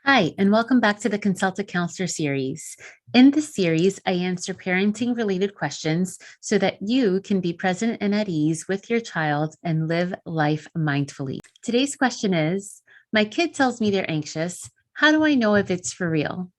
Hi, and welcome back to the Consult a Counselor series. In this series, I answer parenting related questions so that you can be present and at ease with your child and live life mindfully. Today's question is, my kid tells me they're anxious. How do I know if it's for real?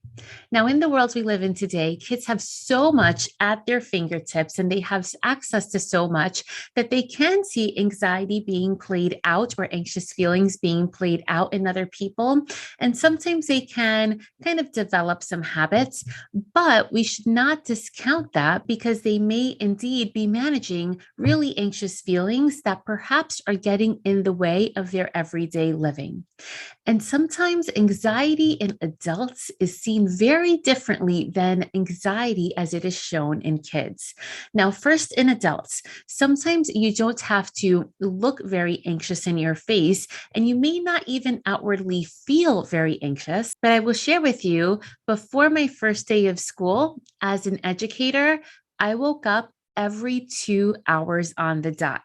Now, in the world we live in today, kids have so much at their fingertips and they have access to so much that they can see anxiety being played out or anxious feelings being played out in other people. And sometimes they can kind of develop some habits, but we should not discount that because they may indeed be managing really anxious feelings that perhaps are getting in the way of their everyday living. And sometimes anxiety in adults is seen very differently than anxiety as it is shown in kids. Now, first in adults, sometimes you don't have to look very anxious in your face, and you may not even outwardly feel very anxious. But I will share with you before my first day of school as an educator, I woke up every 2 hours on the dot.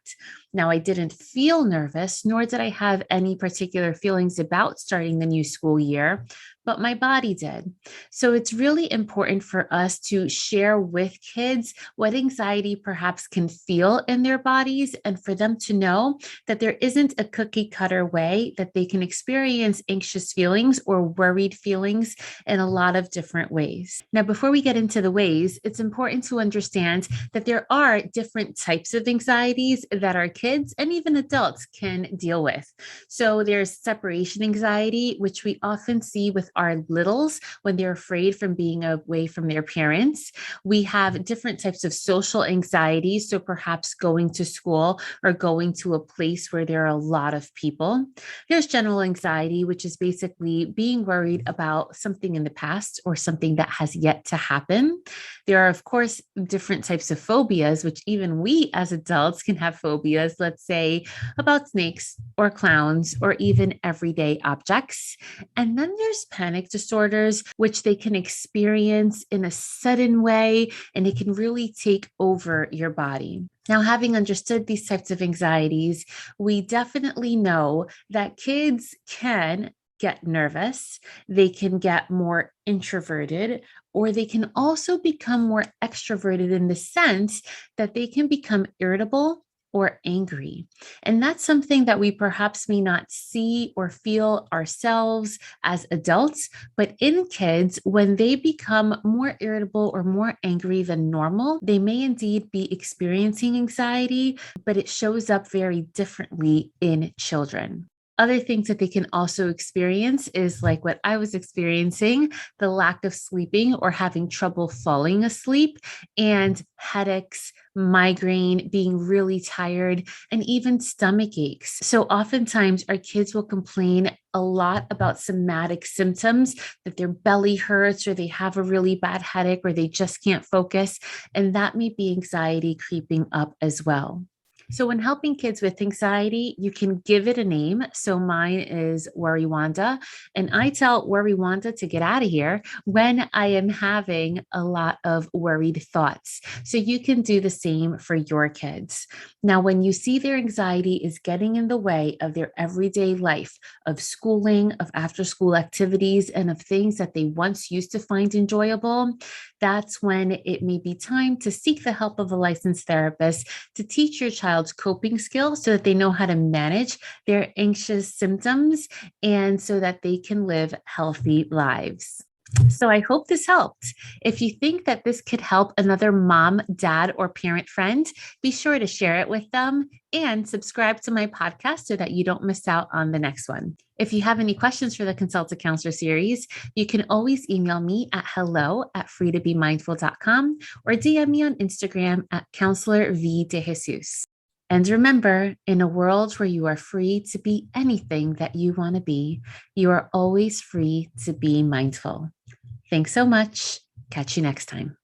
Now, I didn't feel nervous, nor did I have any particular feelings about starting the new school year, but my body did. So it's really important for us to share with kids what anxiety perhaps can feel in their bodies and for them to know that there isn't a cookie cutter way that they can experience anxious feelings or worried feelings in a lot of different ways. Now, before we get into the ways, it's important to understand that there are different types of anxieties that our kids and even adults can deal with. So there's separation anxiety, which we often see with our littles when they're afraid from being away from their parents. We have different types of social anxiety. So perhaps going to school or going to a place where there are a lot of people. There's general anxiety, which is basically being worried about something in the past or something that has yet to happen. There are, of course, different types of phobias, which even we as adults can have phobias, let's say about snakes or clowns or even everyday objects. And then there's panic disorders, which they can experience in a sudden way, and it can really take over your body. Now, having understood these types of anxieties, we definitely know that kids can get nervous, they can get more introverted, or they can also become more extroverted in the sense that they can become irritable or angry. And that's something that we perhaps may not see or feel ourselves as adults, but in kids, when they become more irritable or more angry than normal, they may indeed be experiencing anxiety, but it shows up very differently in children. Other things that they can also experience is like what I was experiencing, the lack of sleeping or having trouble falling asleep, and headaches, migraine, being really tired, and even stomach aches. So oftentimes our kids will complain a lot about somatic symptoms, that their belly hurts or they have a really bad headache or they just can't focus. And that may be anxiety creeping up as well. So, when helping kids with anxiety, you can give it a name. So, mine is Worry Wanda, and I tell Worry Wanda to get out of here when I am having a lot of worried thoughts. So, you can do the same for your kids. Now, when you see their anxiety is getting in the way of their everyday life, of schooling, of after school activities, and of things that they once used to find enjoyable, that's when it may be time to seek the help of a licensed therapist to teach your child's coping skills so that they know how to manage their anxious symptoms and so that they can live healthy lives. So I hope this helped. If you think that this could help another mom, dad, or parent friend, be sure to share it with them and subscribe to my podcast so that you don't miss out on the next one. If you have any questions for the Consult a Counselor series, you can always email me at hello@freetobemindful.com or DM me on Instagram at Counselor V de Jesus. And remember, in a world where you are free to be anything that you want to be, you are always free to be mindful. Thanks so much. Catch you next time.